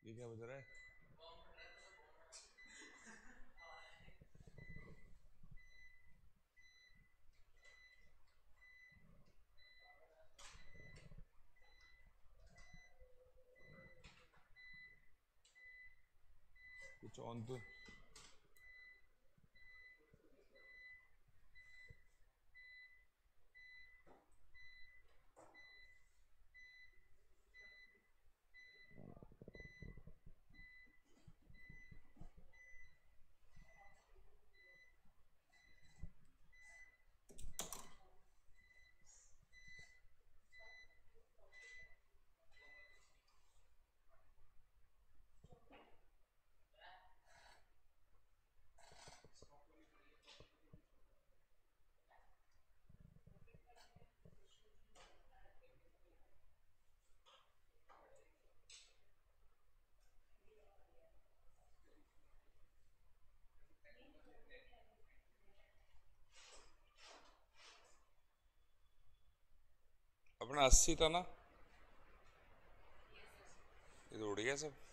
ये क्या बज रहा है? कुछ ऑन तो अपना 80 था ना? ये तो उड़ गया सब।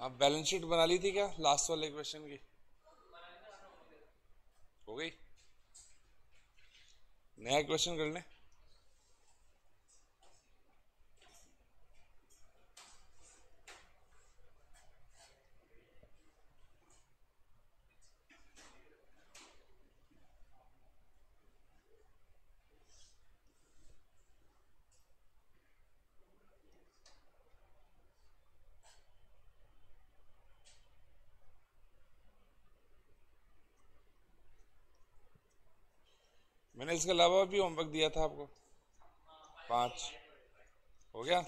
आप बैलेंस शीट बना ली थी क्या लास्ट वाले क्वेश्चन की? हो गई? नया क्वेश्चन कर लें। मैंने इसके अलावा भी होमवर्क दिया था आपको। 5 हो गया।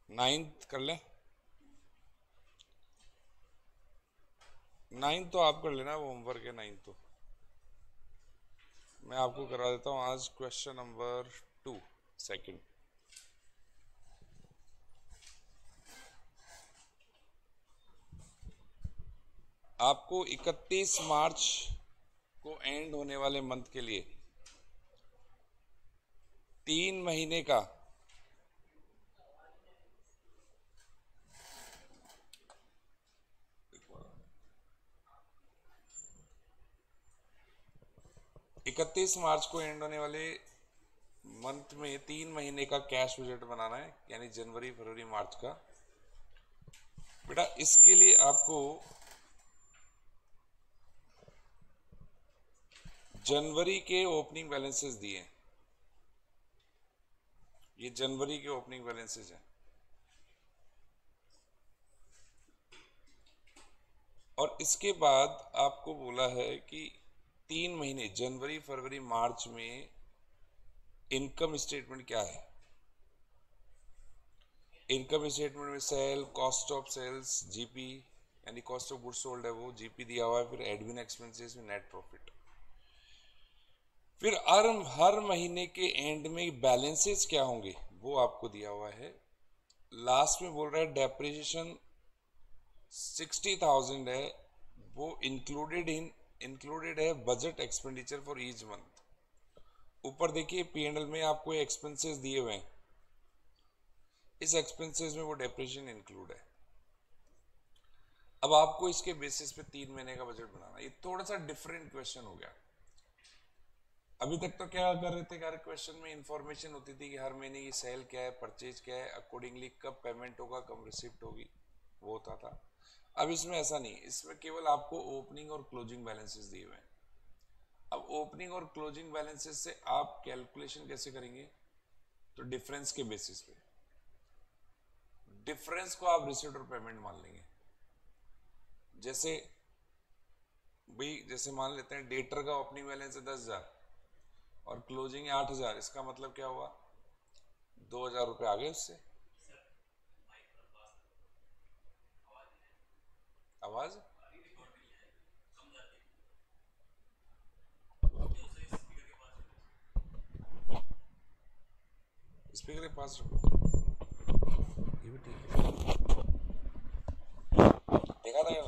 नाइन्थ कर लें। 9 तो आप कर लेना, वो होमवर्क है 9 तो। मैं आपको करा देता हूँ आज क्वेश्चन नंबर 2 सेकंड। आपको 31 मार्च को एंड होने वाले मंथ के लिए 3 महीने का 31 मार्च को एंड होने वाले मंथ में 3 महीने का कैश बजट बनाना है, यानी जनवरी फरवरी मार्च का। बेटा इसके लिए आपको जनवरी के ओपनिंग बैलेंसेस दिए हैं। ये जनवरी के ओपनिंग बैलेंसेस हैं, और इसके बाद आपको बोला है कि 3 महीने जनवरी फरवरी मार्च में इनकम स्टेटमेंट क्या है। इनकम स्टेटमेंट में sale, cost of sales, GP यानी कॉस्ट ऑफ गुड्स सोल्ड है वो, जीपी दिया हुआ है, फिर एडमिन एक्सपेंसेस में नेट प्रॉफिट। फिर हर महीने के एंड में बैलेंसेस क्या होंगे, वो आपको दिया हुआ है। लास्ट में बोल रहा है डेप्रिसिएशन 60,000 है, वो इंक्लूडेड है budget expenditure for each month. ऊपर देखिए P&L में आपको एक्सपेंसेस दिए हुए हैं, इस एक्सपेंसेस में वो डेप्रिसिएशन इंक्लूड है। अब आपको इसके बेसिस पे 3 महीने का बजट बनाना। ये थोड़ा सा डिफरेंट क्वेश्चन हो गया। अभी तक तो क्या कर रहे थे, हर क्वेश्चन में इंफॉर्मेशन होती थी कि हर महीने की सेल क्या है, परचेज क्या है, अकॉर्डिंगली कब पेमेंट होगा, कब रिसिप्ट होगी, वो होता था। अब इसमें ऐसा नहीं, इसमें केवल आपको ओपनिंग और क्लोजिंग बैलेंसेस दिए हुए हैं। अब ओपनिंग और क्लोजिंग बैलेंसेस से आप कैलकुलेशन कैसे करेंगे, तो डिफरेंस के बेसिस पे, डिफरेंस को आप रिसिप्ट और पेमेंट मान लेंगे। जैसे भाई, जैसे मान लेते हैं डेटर का ओपनिंग बैलेंस है 10,000 और क्लोजिंग है 8,000, इसका मतलब क्या हुआ, 2,000 रुपये आ गए उससे। आवाज स्पीकर के पास रखो, ये भी ठीक है। देखा था क्या,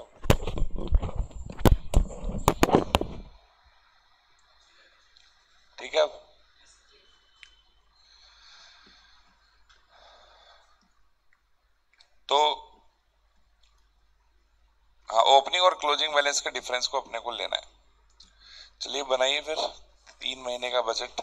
ठीक है। अब तो हाँ, ओपनिंग और क्लोजिंग बैलेंस के डिफरेंस को अपने को लेना है। चलिए बनाइए फिर 3 महीने का बजट।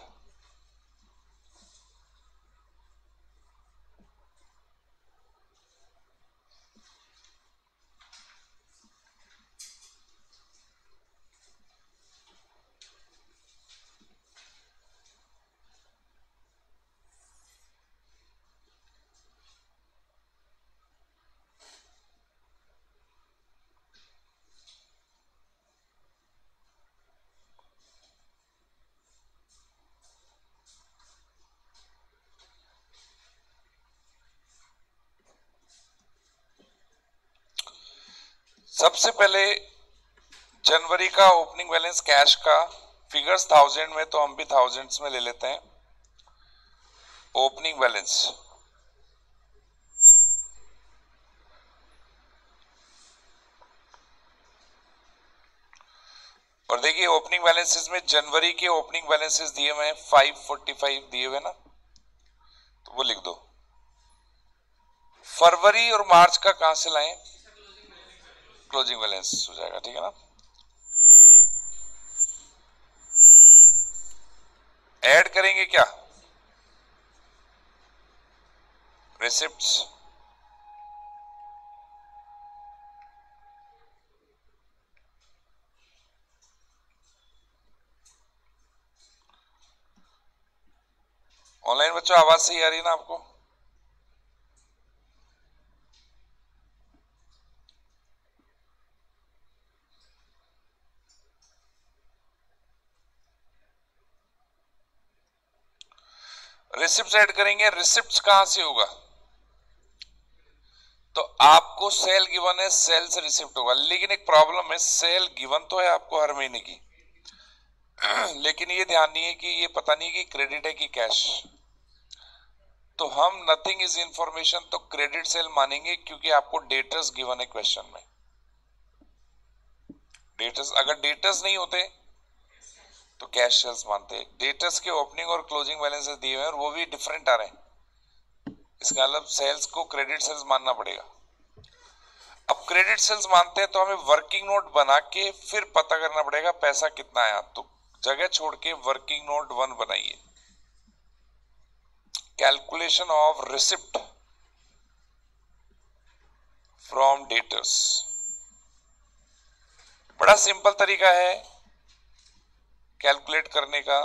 सबसे पहले जनवरी का ओपनिंग बैलेंस कैश का फिगर्स 1000 में, तो हम भी थाउजेंड्स में ले लेते हैं। ओपनिंग बैलेंस और देखिए ओपनिंग बैलेंसेस में जनवरी के ओपनिंग बैलेंसेस दिए हुए हैं 545 दिए हुए ना, तो वो लिख दो। फरवरी और मार्च का कहां से लाएं, क्लोजिंग बैलेंस हो जाएगा, ठीक है ना। ऐड करेंगे क्या, रिसिप्ट्स, ऑनलाइन बच्चों आवाज सही आ रही है ना आपको। रिसिप्ट्स ऐड करेंगे, रिसिप्ट्स कहां से होगा, तो आपको सेल गिवन है, सेल से रिसिप्ट होगा। लेकिन एक प्रॉब्लम है, सेल गिवन तो है आपको हर महीने की, लेकिन ये ध्यान नहीं है कि ये पता नहीं कि क्रेडिट है कि कैश। तो हम नथिंग इज इंफॉर्मेशन, तो क्रेडिट सेल मानेंगे, क्योंकि आपको डेटर्स गिवन है क्वेश्चन में। डेटर्स, अगर डेटर्स नहीं होते तो कैश सेल्स मानते हैं। डेटर्स के ओपनिंग और क्लोजिंग बैलेंसेस दिए हुए हैं और वो भी डिफरेंट आ रहे हैं, इसका मतलब सेल्स को क्रेडिट सेल्स मानना पड़ेगा। अब क्रेडिट सेल्स मानते हैं तो हमें वर्किंग नोट बना के फिर पता करना पड़ेगा पैसा कितना आया, तो जगह छोड़ के वर्किंग नोट 1 बनाइए। Calculation of receipt from debtors, बड़ा सिंपल तरीका है कैलकुलेट करने का।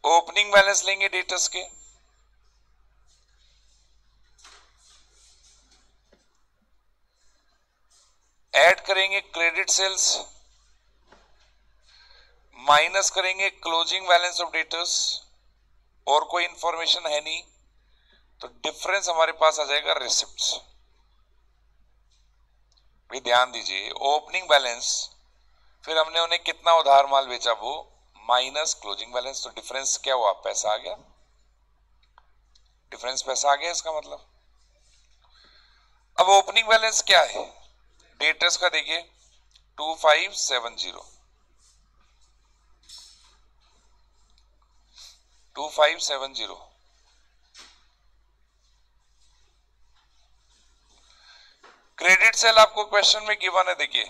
ओपनिंग बैलेंस लेंगे डेटर्स के, ऐड करेंगे क्रेडिट सेल्स, माइनस करेंगे क्लोजिंग बैलेंस ऑफ डेटर्स, और कोई इंफॉर्मेशन है नहीं, तो डिफरेंस हमारे पास आ जाएगा रिसिप्ट्स। भी ध्यान दीजिए, ओपनिंग बैलेंस फिर हमने उन्हें कितना उधार माल बेचा, वो माइनस क्लोजिंग बैलेंस, तो डिफरेंस क्या हुआ, पैसा आ गया, डिफरेंस पैसा आ गया इसका मतलब। अब ओपनिंग बैलेंस क्या है डेटर्स का, देखिए 2570 2570। क्रेडिट सेल आपको क्वेश्चन में गिवन है, देखिए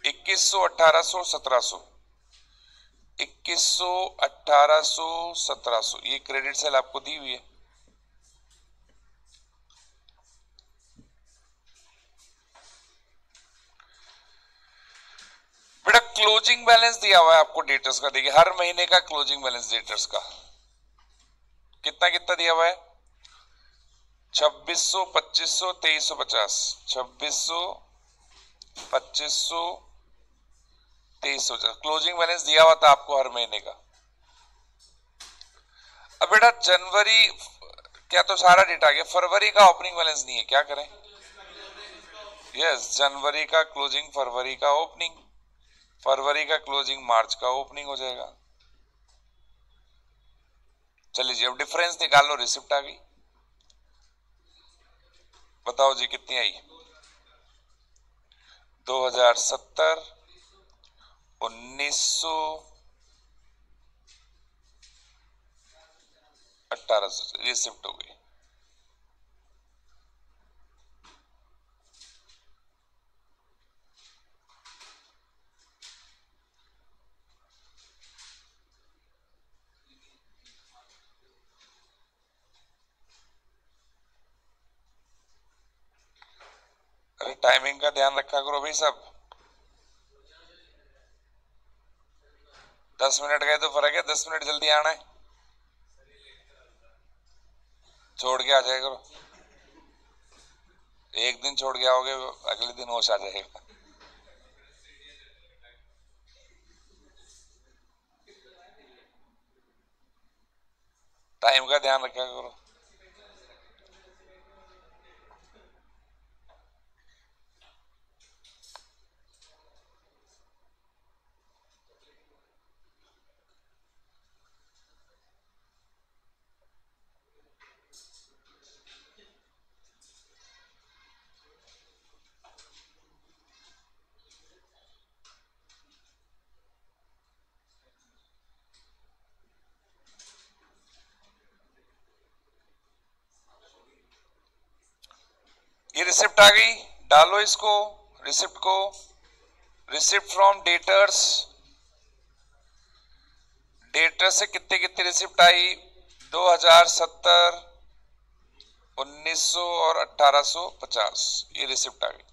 2100, 1800, 1700, 2100, 1800, 1700, ये क्रेडिट सेल आपको दी हुई है। बेटा क्लोजिंग बैलेंस दिया हुआ है आपको डेटर्स का, देखिए हर महीने का क्लोजिंग बैलेंस डेटर्स का कितना कितना दिया हुआ है, 2600, 2500, 2350, 2600, 2500, 2350 क्लोजिंग बैलेंस दिया हुआ था आपको हर महीने का। अब बेटा जनवरी क्या, तो सारा डेटा आ गया, फरवरी का ओपनिंग बैलेंस नहीं है, क्या करें, यस जनवरी का क्लोजिंग, फरवरी का ओपनिंग, फरवरी का क्लोजिंग, मार्च का ओपनिंग हो जाएगा। चलिए जी अब डिफरेंस निकाल लो, रिसिप्ट आ गई, बताओ जी कितनी आई, 2070, 1900, 1800, रिसिप्ट हो गई। अरे टाइमिंग का ध्यान रखा करो भाई सब, 10 मिनट गए तो फर्क है, 10 मिनट जल्दी आना है, छोड़ के आ जाया करो, एक दिन छोड़ के आओगे अगले दिन होश आ जाएगा। टाइम का ध्यान रखा करो। ये रिसिप्ट आ गई, डालो इसको रिसिप्ट को, रिसिप्ट फ्रॉम डेटर्स, डेटर से कितने कितने रिसिप्ट आई, 2070, 1900 और 1850, ये रिसिप्ट आ गई।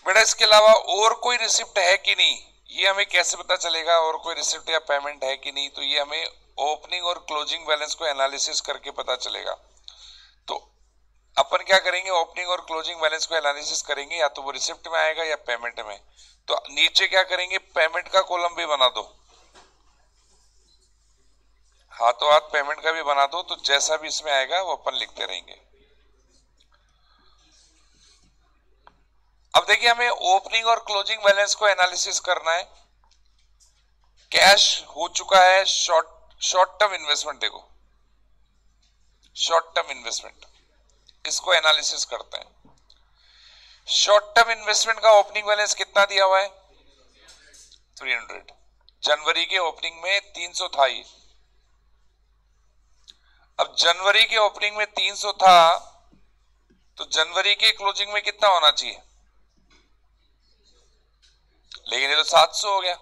बेटा इसके अलावा और कोई रिसिप्ट है कि नहीं, ये हमें कैसे पता चलेगा और कोई रिसिप्ट या पेमेंट है कि नहीं, तो ये हमें ओपनिंग और क्लोजिंग बैलेंस को एनालिसिस करके पता चलेगा। तो अपन क्या करेंगे, ओपनिंग और क्लोजिंग बैलेंस को एनालिसिस करेंगे, या तो वो रिसिप्ट में आएगा या पेमेंट में। तो नीचे क्या करेंगे, पेमेंट का कॉलम भी बना दो, हाथों हाथ पेमेंट का भी बना दो, तो जैसा भी इसमें आएगा वो अपन लिखते रहेंगे। अब देखिए हमें ओपनिंग और क्लोजिंग बैलेंस को एनालिसिस करना है। कैश हो चुका है, शॉर्ट टर्म इन्वेस्टमेंट, देखो शॉर्ट टर्म इन्वेस्टमेंट, इसको एनालिसिस करते हैं। शॉर्ट टर्म इन्वेस्टमेंट का ओपनिंग बैलेंस कितना दिया हुआ है, 300। जनवरी के ओपनिंग में 300 था ही। अब जनवरी के ओपनिंग में 300 था, तो जनवरी के क्लोजिंग में कितना होना चाहिए, लेकिन ये तो 700 हो गया,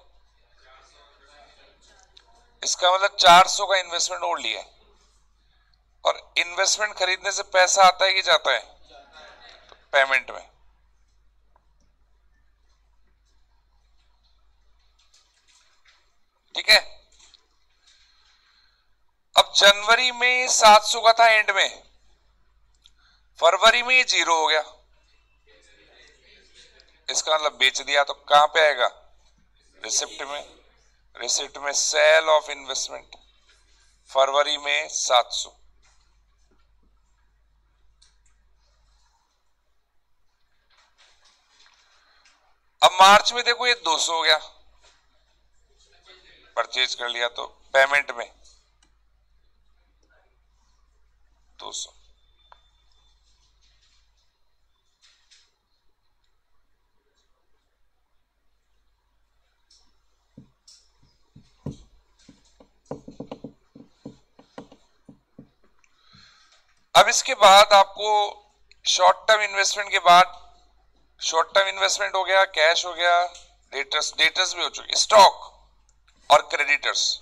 इसका मतलब 400 का इन्वेस्टमेंट और लिया है। और इन्वेस्टमेंट खरीदने से पैसा आता है कि जाता है, तो पेमेंट में। ठीक है, अब जनवरी में 700 का था एंड में, फरवरी में 0 हो गया, इसका मतलब बेच दिया, तो कहां पे आएगा? रिसिप्ट में। रिसिप्ट में सेल ऑफ इन्वेस्टमेंट, फरवरी में 700। अब मार्च में देखो ये 200 हो गया, परचेज कर लिया, तो पेमेंट में 200। अब इसके बाद आपको शॉर्ट टर्म इन्वेस्टमेंट के बाद, शॉर्ट टर्म इन्वेस्टमेंट हो गया, कैश हो गया, डेटर्स, डेटर्स भी हो चुके, स्टॉक और क्रेडिटर्स।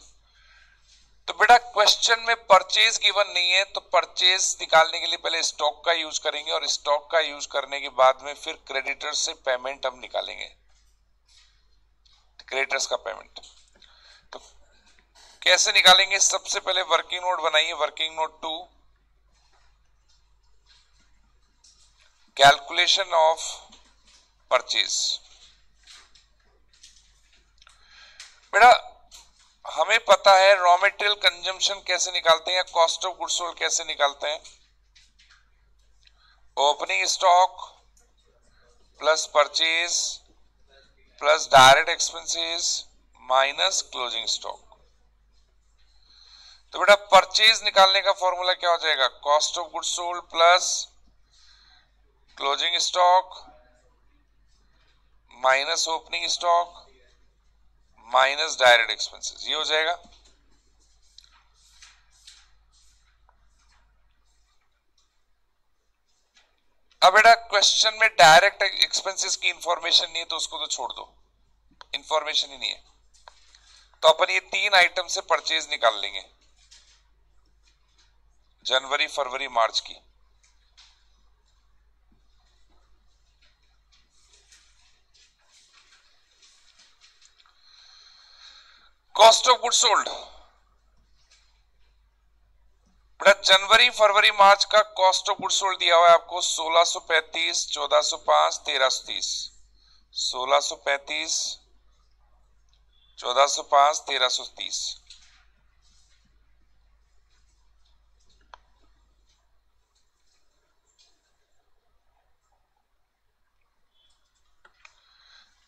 तो बेटा क्वेश्चन में परचेज गिवन नहीं है, तो परचेज निकालने के लिए पहले स्टॉक का यूज करेंगे, और स्टॉक का यूज करने के बाद में फिर क्रेडिटर्स से पेमेंट हम निकालेंगे, क्रेडिटर्स का पेमेंट। तो कैसे निकालेंगे? सबसे पहले वर्किंग नोट बनाइए, working note 2, calculation of purchase. बेटा हमें पता है रॉ मटेरियल कंजम्पशन कैसे निकालते हैं, या कॉस्ट ऑफ गुड्स सोल्ड कैसे निकालते हैं? Opening stock plus purchase plus direct expenses minus closing stock. तो बेटा परचेज निकालने का फॉर्मूला क्या हो जाएगा? Cost of goods sold plus closing stock minus opening stock minus direct expenses, ये हो जाएगा। अब बेटा क्वेश्चन में डायरेक्ट एक्सपेंसेस की इंफॉर्मेशन नहीं है, तो उसको तो छोड़ दो, इंफॉर्मेशन ही नहीं है। तो अपन ये 3 आइटम से परचेज निकाल लेंगे, जनवरी फरवरी मार्च की। कॉस्ट ऑफ गुड्स सोल्ड, बेटा जनवरी फरवरी मार्च का कॉस्ट ऑफ गुड्स सोल्ड दिया हुआ है आपको 1635, 1405, 1330। 1635, 1405, 1330।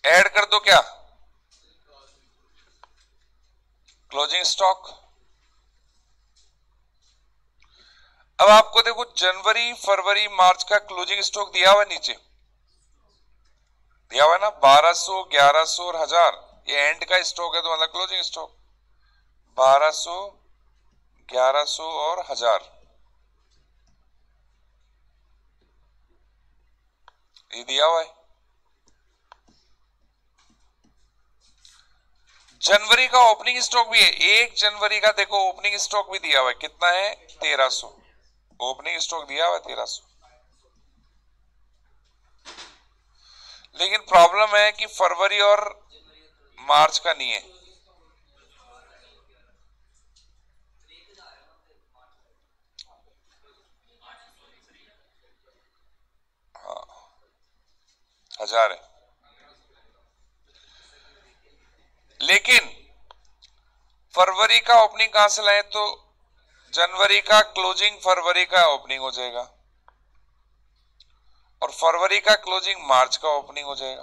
ऐड कर दो क्या? Closing stock. अब आपको देखो जनवरी फरवरी मार्च का क्लोजिंग स्टॉक दिया हुआ है, नीचे दिया हुआ है ना, 1200, 1100 और 1000। ये एंड का स्टॉक है, तो मतलब क्लोजिंग स्टॉक 1200, 1100 और 1000, ये दिया हुआ है। जनवरी का ओपनिंग स्टॉक भी है, 1 जनवरी का देखो ओपनिंग स्टॉक भी दिया हुआ है, कितना है? 1300। ओपनिंग स्टॉक दिया हुआ है 1300। लेकिन प्रॉब्लम है कि फरवरी और मार्च का नहीं है। हाँ 1000 है, लेकिन फरवरी का ओपनिंग कहां से लाए? तो जनवरी का क्लोजिंग फरवरी का ओपनिंग हो जाएगा, और फरवरी का क्लोजिंग मार्च का ओपनिंग हो जाएगा।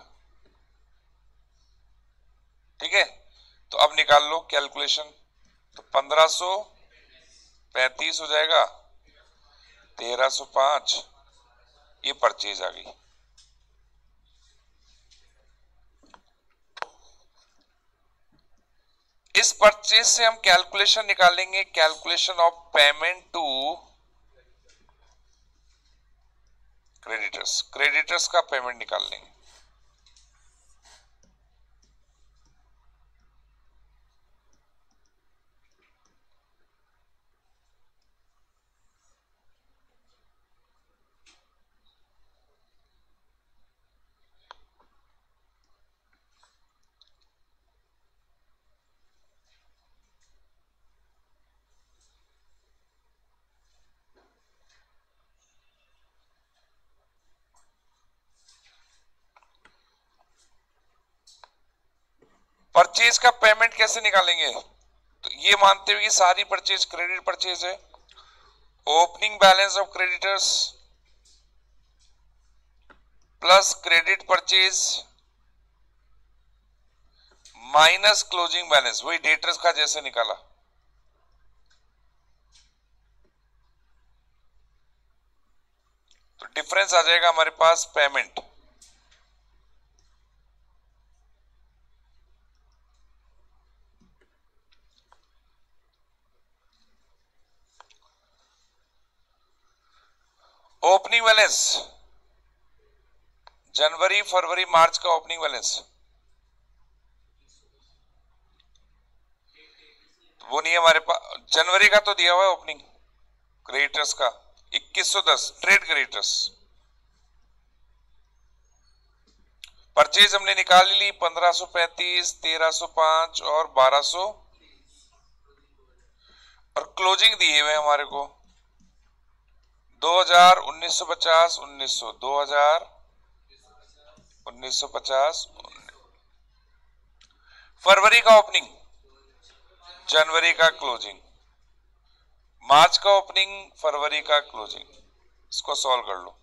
ठीक है, तो अब निकाल लो कैलकुलेशन। तो 1535 हो जाएगा, 1305, ये परचेज आ गई। इस परचेज से हम कैलकुलेशन निकालेंगे, calculation of payment to creditors, creditors का पेमेंट निकाल लेंगे। परचेज का पेमेंट कैसे निकालेंगे? तो ये मानते हुए कि सारी परचेज क्रेडिट परचेज है, opening balance of creditors plus credit purchase minus closing balance, वही डेटर्स का जैसे निकाला। तो डिफरेंस आ जाएगा हमारे पास पेमेंट। ओपनिंग बैलेंस जनवरी फरवरी मार्च का ओपनिंग बैलेंस वो नहीं है हमारे पास। जनवरी का तो दिया हुआ है ओपनिंग क्रेडिटर्स का 2110 ट्रेड क्रेडिटर्स। परचेज हमने निकाल ली 1535, 1305 और 1200, और क्लोजिंग दिए हुए हमारे को 2000, 1950, 1900, 2000, 1950। फरवरी का ओपनिंग, जनवरी का क्लोजिंग, मार्च का ओपनिंग, फरवरी का क्लोजिंग। इसको सॉल्व कर लो।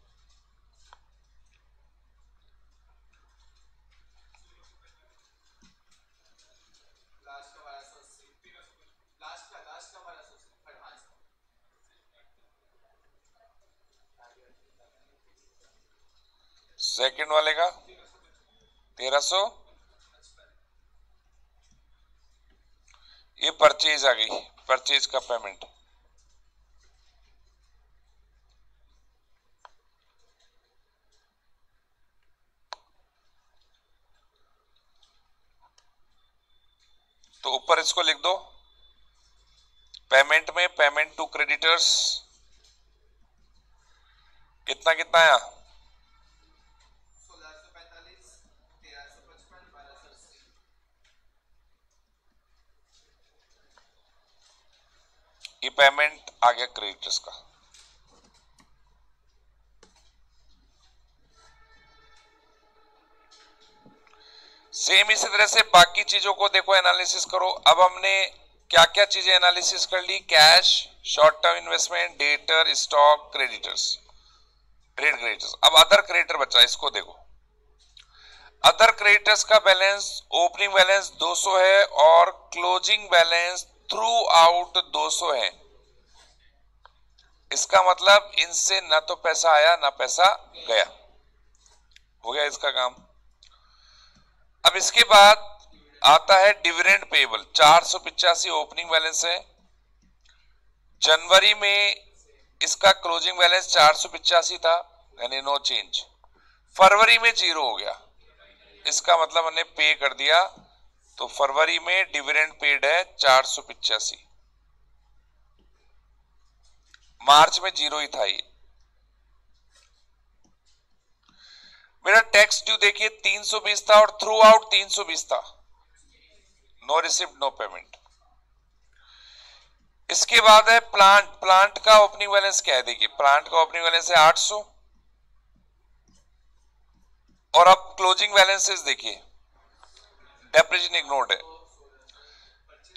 सेकंड वाले का 1300, ये परचेज आ गई, परचेज का पेमेंट। तो ऊपर इसको लिख दो, पेमेंट में पेमेंट टू क्रेडिटर्स कितना कितना आया, 1645, 1355, 1280। ये पेमेंट आ गया क्रेडिटर्स का। सेम इसी तरह से बाकी चीजों को देखो, एनालिसिस करो। अब हमने क्या क्या चीजें एनालिसिस कर ली, cash, short term investment, debtor, stock, creditors, trade creditors. अब अदर क्रेडिटर बचा, इसको देखो। अदर क्रेडिटर्स का बैलेंस, ओपनिंग बैलेंस 200 है और क्लोजिंग बैलेंस थ्रू आउट 200 है। इसका मतलब इनसे ना तो पैसा आया ना पैसा गया, हो गया इसका काम। अब इसके बाद आता है डिविडेंड पेबल, 485 ओपनिंग बैलेंस है। जनवरी में इसका क्लोजिंग बैलेंस 485 था, यानी नो चेंज। फरवरी में 0 हो गया, इसका मतलब हमने पे कर दिया। तो फरवरी में डिविडेंड पेड है 485, मार्च में 0 ही था। ये मेरा टैक्स ड्यू देखिए 320 था और थ्रू आउट 320 था, नो रिसिप्ट नो पेमेंट। इसके बाद है प्लांट। प्लांट का ओपनिंग बैलेंस क्या है, देखिए प्लांट का ओपनिंग बैलेंस है 800 और अब क्लोजिंग बैलेंसेस देखिए, डेप्रिसिएशन इग्नोर्ड है।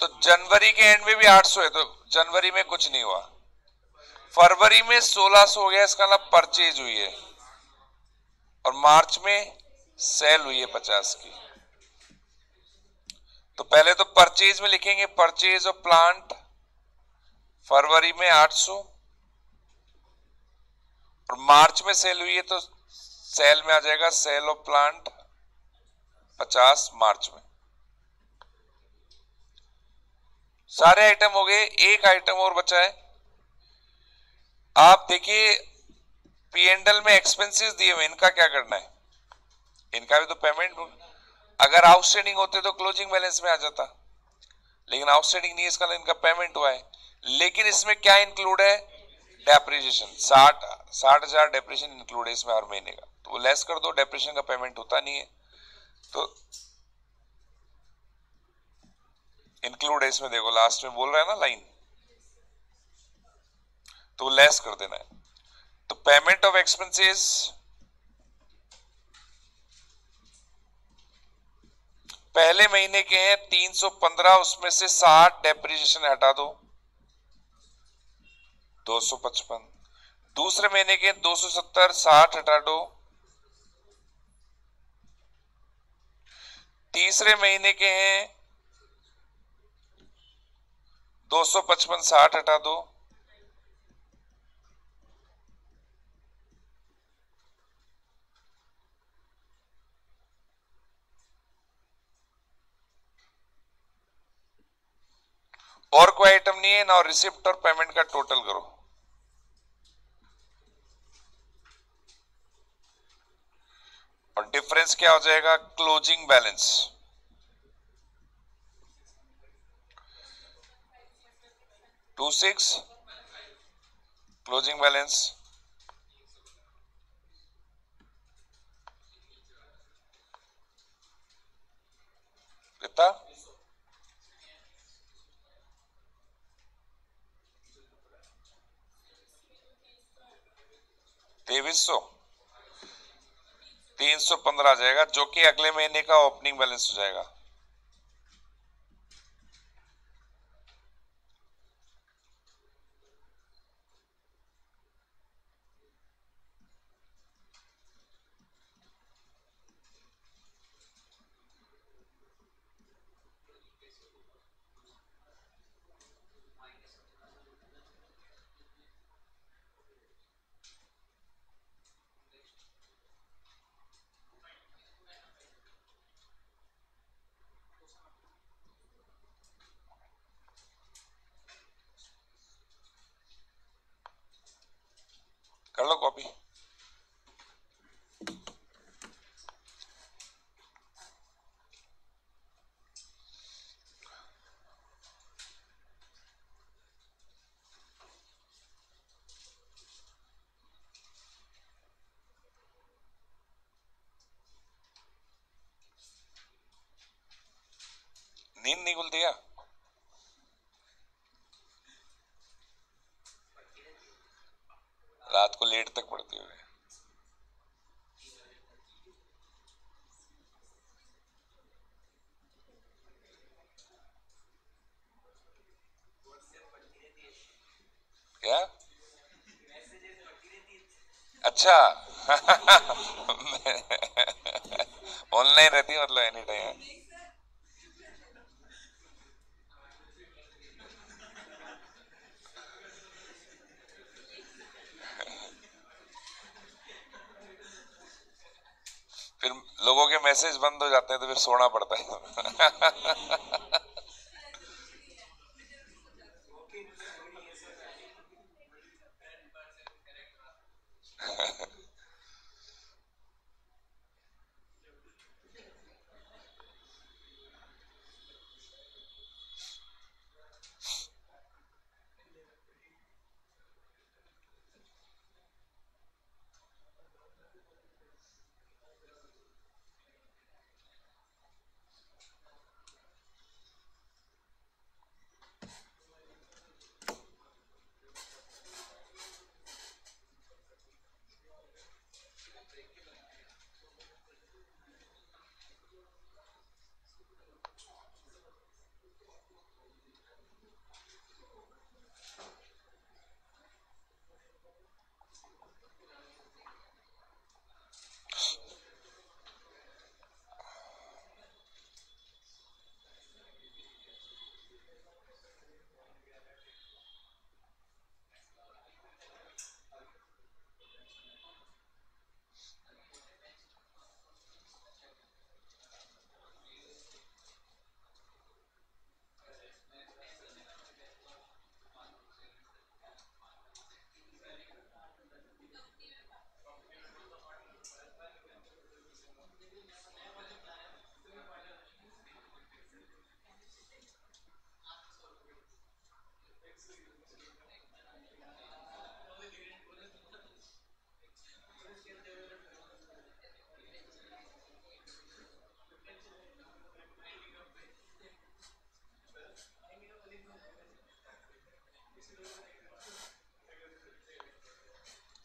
तो जनवरी के एंड में भी 800 है, तो जनवरी में कुछ नहीं हुआ। फरवरी में 1600 हो गया, इसका मतलब परचेज हुई है, और मार्च में सेल हुई है 50 की। तो पहले तो परचेज में लिखेंगे, परचेज ऑफ प्लांट फरवरी में 800 और मार्च में सेल हुई है, तो सेल में आ जाएगा सेल ऑफ प्लांट 50 मार्च में। सारे आइटम हो गए, एक आइटम और बचा है। आप देखिए P&L में एक्सपेंसेस दिए हुए, इनका क्या करना है, इनका भी तो पेमेंट, अगर आउटस्टैंडिंग होते तो क्लोजिंग बैलेंस में आ जाता, लेकिन आउटस्टैंडिंग नहीं है, इसका इनका पेमेंट हुआ है। लेकिन इसमें क्या इंक्लूड है, डेप्रिसिएशन, 60,000 डेप्रिसिएशन इंक्लूड है इसमें हर महीने का, तो वो लेस कर दो, डेप्रिसिएशन का पेमेंट होता नहीं है, तो इंक्लूड है इसमें। देखो लास्ट में बोल रहा है ना लाइन, तो लेस कर देना है। तो पेमेंट ऑफ एक्सपेंसेस पहले महीने के हैं 315, उसमें से 60 डेप्रिसिएशन हटा दो, 255। दूसरे महीने के 270, 60 हटा दो। तीसरे महीने के हैं 255, 60 हटा दो। और कोई आइटम नहीं है ना, रिसिप्ट और पेमेंट का टोटल करो। और डिफरेंस क्या हो जाएगा? Closing balance. Two six closing balance कितना? 2300, 315 आ जाएगा, जो कि अगले महीने का ओपनिंग बैलेंस हो जाएगा। कर लो कॉपी। नींद नहीं खुलती है? रात को लेट तक पढ़ती हुए। क्या? अच्छा। ऑनलाइन रहती है मतलब एनी टाइम? फिर लोगों के मैसेज बंद हो जाते हैं तो फिर सोना पड़ता है।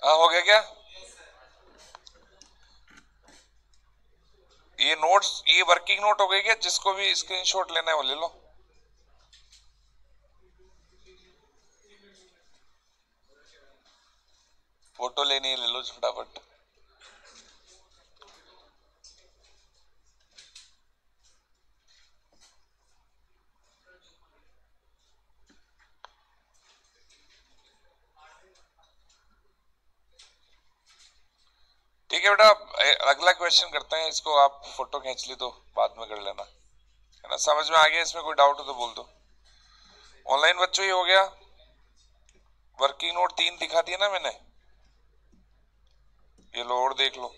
हाँ, हो गया क्या? ये नोट्स, ये वर्किंग नोट हो गई क्या? जिसको भी स्क्रीनशॉट लेना है वो ले लो। फोटो लेनी है ले लो फटाफट। ठीक है बेटा, अगला क्वेश्चन करते हैं। इसको आप फोटो खींच ली तो बाद में कर लेना, है ना? समझ में आ गया? इसमें कोई डाउट हो तो बोल दो। ऑनलाइन बच्चों ही हो गया। वर्किंग नोट 3 दिखा दिया ना मैंने, ये लो और देख लो।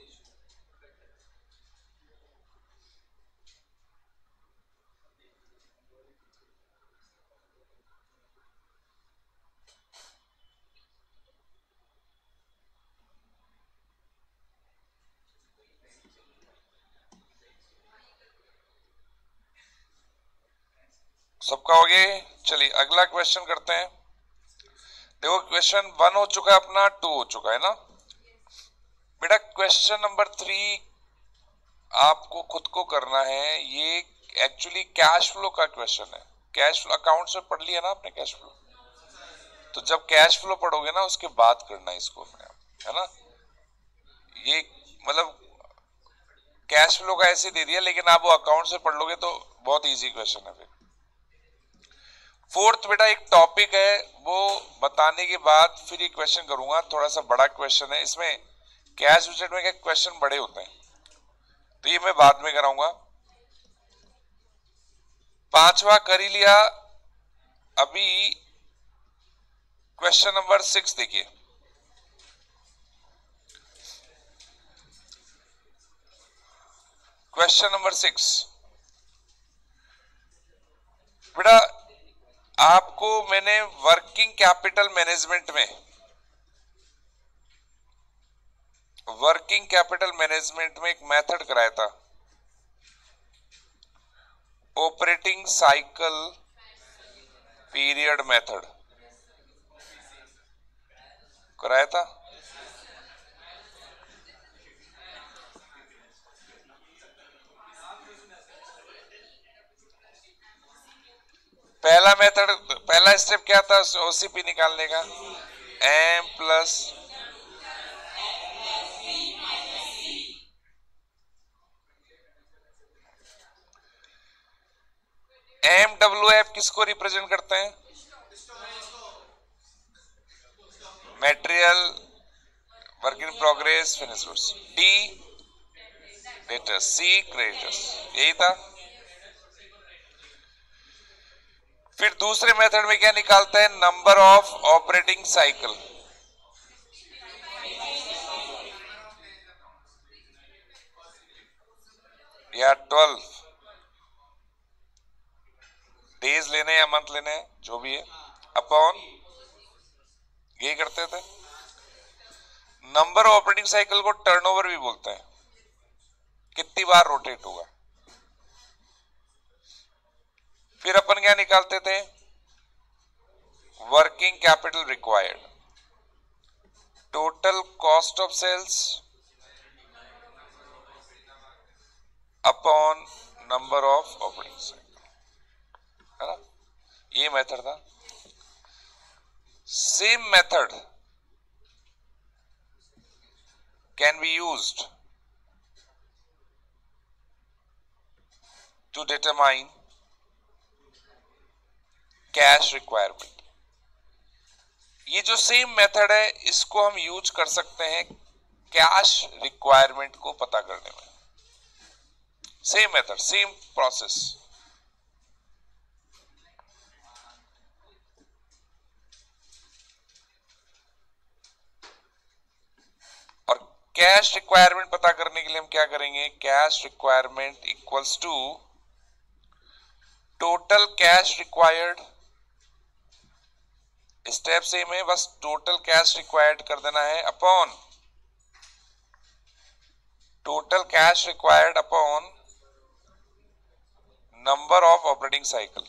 सबका हो गया? चलिए अगला क्वेश्चन करते हैं। देखो क्वेश्चन 1 हो चुका है अपना, 2 हो चुका है ना बेटा। क्वेश्चन नंबर 3 आपको खुद को करना है। ये एक्चुअली कैश फ्लो का क्वेश्चन है। कैश फ्लो अकाउंट से पढ़ लिया ना आपने कैश फ्लो, तो जब कैश फ्लो पढ़ोगे ना उसके बाद करना है इसको, है ना? ये मतलब कैश फ्लो का ऐसे दे दिया, लेकिन आप वो अकाउंट से पढ़ लोगे तो बहुत इजी क्वेश्चन है। फिर फोर्थ बेटा एक टॉपिक है, वो बताने के बाद फिर ये क्वेश्चन करूंगा। थोड़ा सा बड़ा क्वेश्चन है, इसमें कैश बजट में क्या क्वेश्चन बड़े होते हैं, तो ये मैं बाद में कराऊंगा। 5वां कर ही लिया। अभी क्वेश्चन नंबर 6 देखिए। क्वेश्चन नंबर 6 बेटा, आपको मैंने वर्किंग कैपिटल मैनेजमेंट में एक मेथड कराया था, ऑपरेटिंग साइकिल पीरियड मेथड कराया था। पहला मेथड, पहला स्टेप क्या था ओसीपी निकालने का? M plus M W F किसको रिप्रेजेंट करते हैं? Material, work in progress, finish goods. D debtors, C creditors, यही था। फिर दूसरे मेथड में क्या निकालते हैं? नंबर ऑफ ऑपरेटिंग साइकिल, या 12 डेज लेने या मंथ लेने, जो भी है, अपॉन ये करते थे। नंबर ऑफ ऑपरेटिंग साइकिल को टर्नओवर भी बोलते हैं, कितनी बार रोटेट होगा। फिर अपन क्या निकालते थे? Working capital required, total cost of sales upon number of operating cycle, है ना? ये मेथड था। Same method can be used to determine cash requirement। ये जो सेम मेथड है इसको हम यूज कर सकते हैं कैश रिक्वायरमेंट को पता करने में। Same method, same process. और कैश रिक्वायरमेंट पता करने के लिए हम क्या करेंगे? Cash requirement equals to total cash required. Step same है, बस टोटल कैश रिक्वायर्ड कर देना है upon total cash required upon number of operating cycle.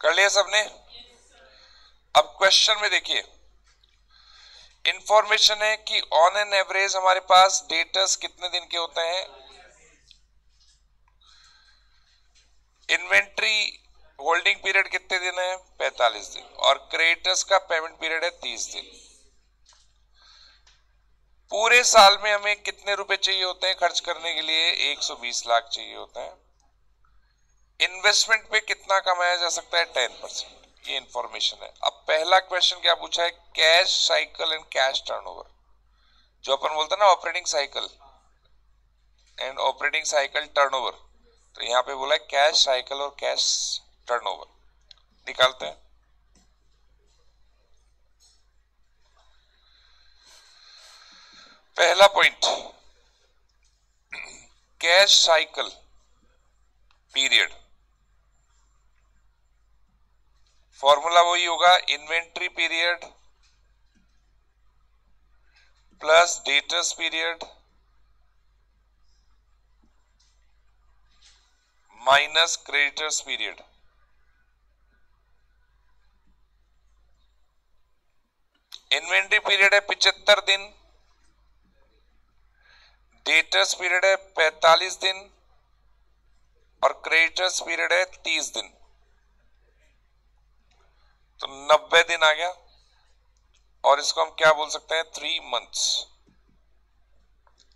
कर लिया सबने? अब क्वेश्चन में देखिए, इंफॉर्मेशन है कि ऑन एन एवरेज हमारे पास डेटर्स कितने दिन के होते हैं, इन्वेंट्री होल्डिंग पीरियड कितने दिन है, 45 दिन, और क्रेडिटर्स का पेमेंट पीरियड है 30 दिन। पूरे साल में हमें कितने रुपए चाहिए होते हैं खर्च करने के लिए, 120 लाख चाहिए होता है। इन्वेस्टमेंट पे कितना कमाया जा सकता है, 10%। ये इंफॉर्मेशन है। अब पहला क्वेश्चन क्या पूछा है, cash cycle and cash turnover, जो अपन बोलते हैं ना operating cycle and operating cycle turnover, तो यहां पे बोला है कैश साइकिल और कैश टर्नओवर। निकालते हैं। पहला point, cash cycle period, formula वही होगा, inventory period plus debtors period minus creditors period. Inventory period है 75 दिन, डेटर्स पीरियड है 45 दिन, और क्रेडिटर्स पीरियड है 30 दिन, तो 90 दिन आ गया। और इसको हम क्या बोल सकते हैं, 3 मंथ्स,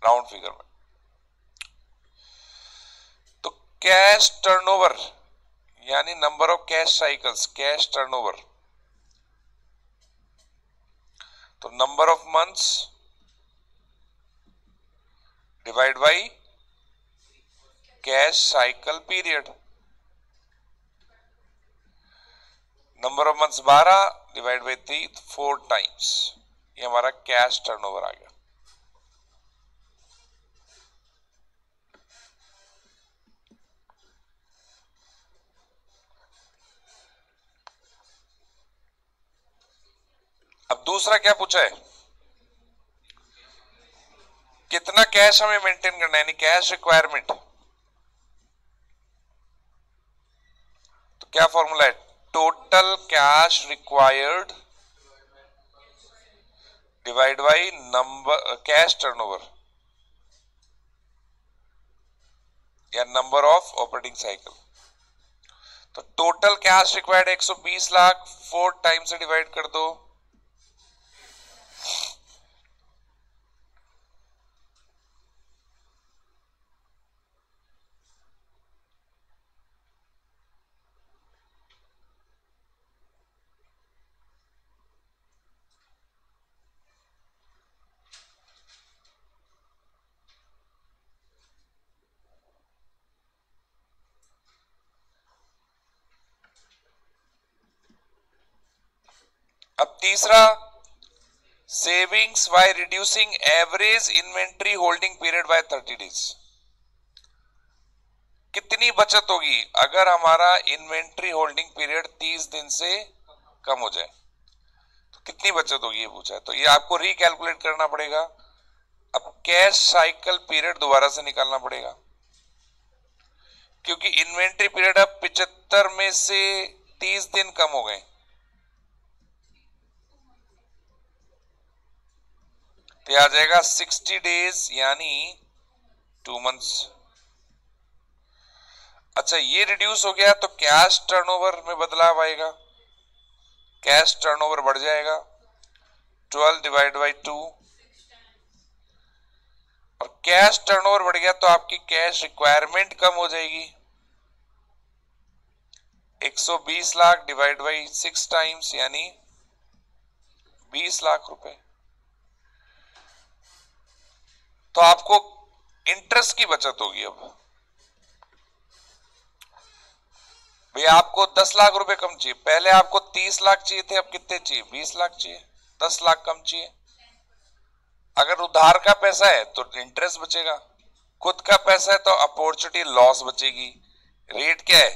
राउंड फिगर में। तो कैश टर्नओवर यानी number of cash cycles, cash turnover, तो number of months divide by cash cycle period, number of months 12 divide by 3, 4 times, ये हमारा कैश टर्नओवर आ गया। अब दूसरा क्या पूछा है, कितना कैश हमें मेंटेन करना है, यानी कैश रिक्वायरमेंट। तो क्या फॉर्मूला है, total cash required divide by number cash turnover या नंबर ऑफ ऑपरेटिंग साइकिल। तो total cash required 120 lakh, 4 time से डिवाइड कर दो, अब तीसरा, savings by reducing average inventory holding period by 30 days. कितनी बचत होगी अगर हमारा इन्वेंट्री होल्डिंग पीरियड 30 दिन से कम हो जाए, तो कितनी बचत होगी ये पूछा है। तो ये आपको रिकैलकुलेट करना पड़ेगा। अब कैश साइकिल पीरियड दोबारा से निकालना पड़ेगा, क्योंकि इन्वेंट्री पीरियड अब 75 में से 30 दिन कम हो गए, तो आ जाएगा 60 डेज यानी 2 मंथ्स। अच्छा, ये रिड्यूस हो गया तो कैश टर्नओवर में बदलाव आएगा, कैश टर्नओवर बढ़ जाएगा 12 डिवाइड बाई 2, और कैश टर्नओवर बढ़ गया तो आपकी कैश रिक्वायरमेंट कम हो जाएगी, 120 लाख डिवाइड बाई 6 टाइम्स यानी 20 लाख रुपए। तो आपको इंटरेस्ट की बचत होगी। अब भैया आपको 10 लाख रुपए कम चाहिए, पहले आपको 30 लाख चाहिए थे, अब कितने चाहिए, 20 लाख चाहिए, 10 लाख कम चाहिए। अगर उधार का पैसा है तो इंटरेस्ट बचेगा, खुद का पैसा है तो अपॉर्चुनिटी लॉस बचेगी। रेट क्या है,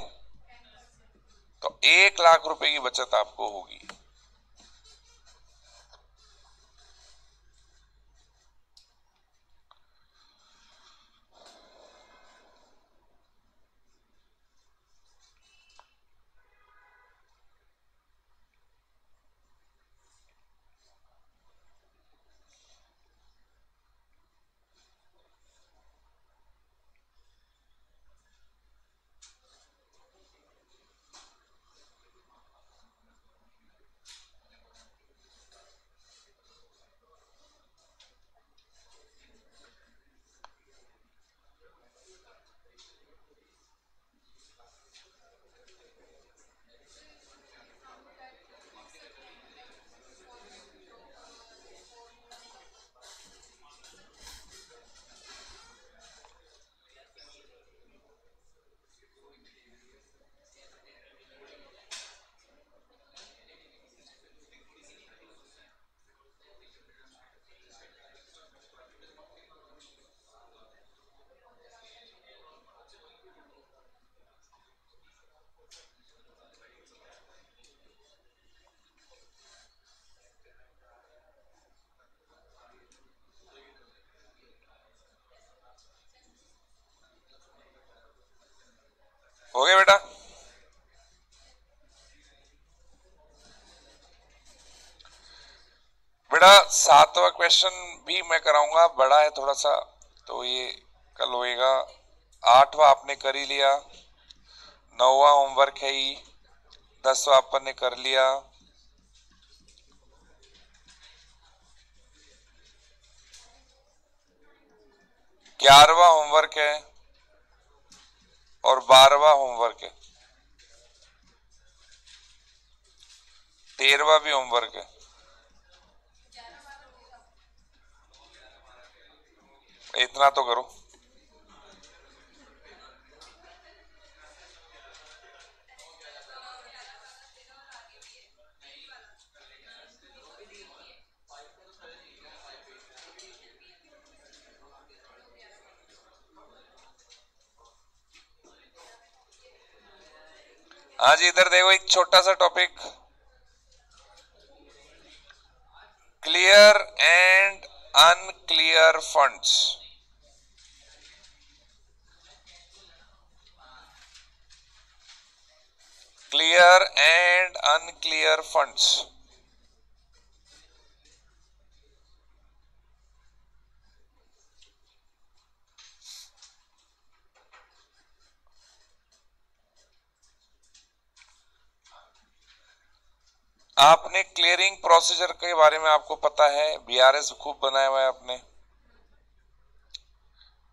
तो 1 लाख रुपए की बचत आपको होगी। बेटा 7वां क्वेश्चन भी मैं कराऊंगा, बड़ा है थोड़ा सा, तो ये कल होएगा। 8वां आपने कर ही लिया, 9वां होमवर्क है ही, 10वां अपन ने कर लिया, 11वां होमवर्क है और 12वां होमवर्क है, 13वां भी होमवर्क है। इतना तो करो। हाँ जी, इधर देखो एक छोटा सा topic, clear and unclear funds. Clear and unclear funds. आपने क्लियरिंग प्रोसीजर के बारे में आपको पता है, बीआरएस खूब बनाया हुआ है आपने।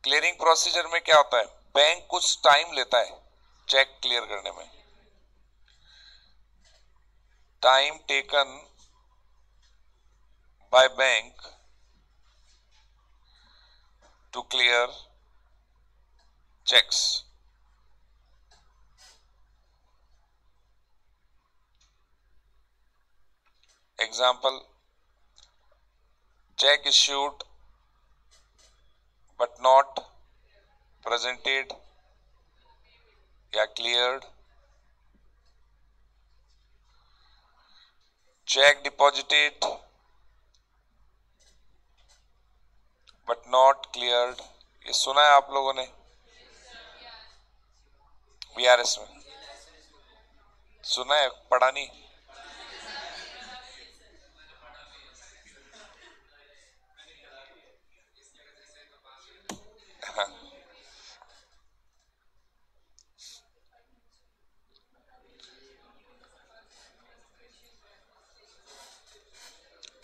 क्लियरिंग प्रोसीजर में क्या होता है, बैंक कुछ टाइम लेता है चेक क्लियर करने में। Time taken by bank to clear cheques. Example, check issued but not presented या cleared, check deposited but not cleared। ये सुना है आप लोगों ने बीआरएस में? सुना है, पढ़ा नहीं?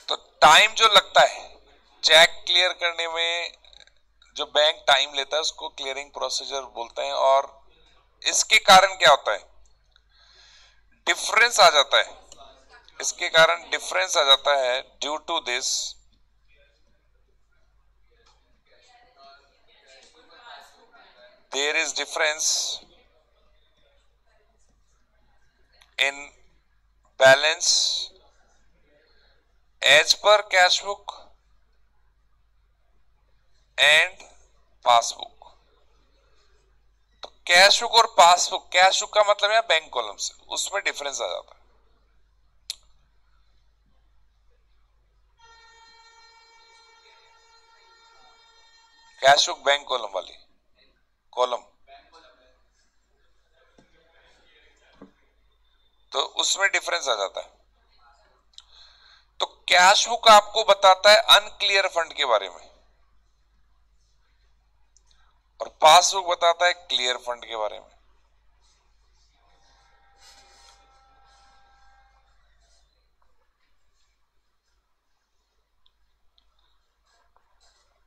तो टाइम जो लगता है चेक क्लियर करने में, जो बैंक टाइम लेता है उसको क्लियरिंग प्रोसीजर बोलते हैं। और इसके कारण क्या होता है, डिफरेंस आ जाता है। इसके कारण डिफरेंस आ जाता है। Due to this there is difference in balance as per cash book and passbook. तो कैश बुक और पासबुक, कैश बुक का मतलब है बैंक कॉलम से, उसमें डिफरेंस आ जाता है। कैश बुक बैंक कॉलम वाली कॉलम, तो उसमें डिफरेंस आ जाता है। तो कैश बुक आपको बताता है अनक्लियर फंड के बारे में और पासबुक बताता है क्लियर फंड के बारे में।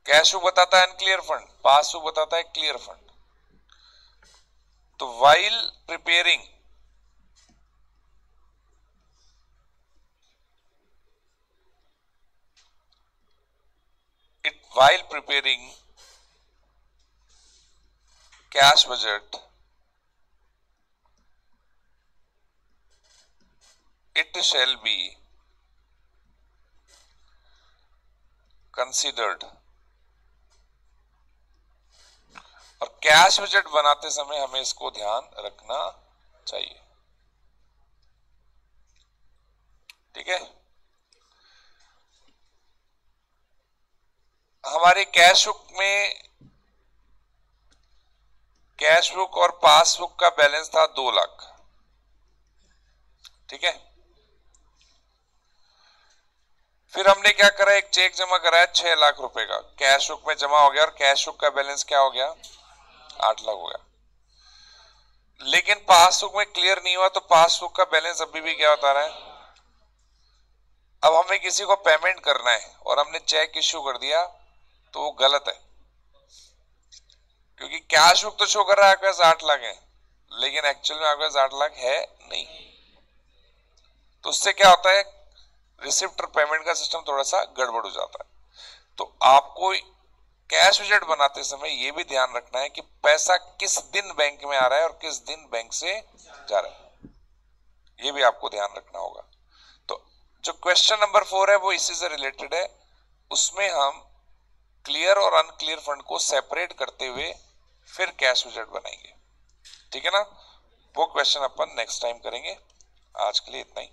कैश बुक बताता है अनक्लियर फंड, पासबुक बताता है क्लियर फंड। तो while preparing while preparing cash budget, it shall be considered। और कैश बजट बनाते समय हमें इसको ध्यान रखना चाहिए, ठीक है। हमारे कैश बुक में, कैश बुक और पासबुक का बैलेंस था 2 लाख, ठीक है। फिर हमने क्या करा, एक चेक जमा कराया 6 लाख रुपए का, कैश बुक में जमा हो गया और कैश बुक का बैलेंस क्या हो गया, 8 लाख हो गया। लेकिन पासबुक में क्लियर नहीं हुआ, तो पासबुक का बैलेंस अभी भी क्या बता रहा है। अब हमें किसी को पेमेंट करना है और हमने चेक इश्यू कर दिया, तो वो गलत है, क्योंकि कैश बुक तो शो कर रहा है आपके पास 8 लाख है, लेकिन एक्चुअल में आपके पास 8 लाख है नहीं। तो उससे क्या होता है, रिसिप्ट और पेमेंट का सिस्टम थोड़ा सा गड़बड़ हो जाता है। तो आपको कैश बजट बनाते समय ये भी ध्यान रखना है कि पैसा किस दिन बैंक में आ रहा है और किस दिन बैंक से जा रहा है, ये भी आपको ध्यान रखना होगा। तो जो क्वेश्चन नंबर 4 है वो इसी से रिलेटेड है, उसमें हम क्लियर और अनक्लियर फंड को सेपरेट करते हुए फिर कैश बजट बनाएंगे, ठीक है ना। वो क्वेश्चन अपन नेक्स्ट टाइम करेंगे। आज के लिए इतना ही।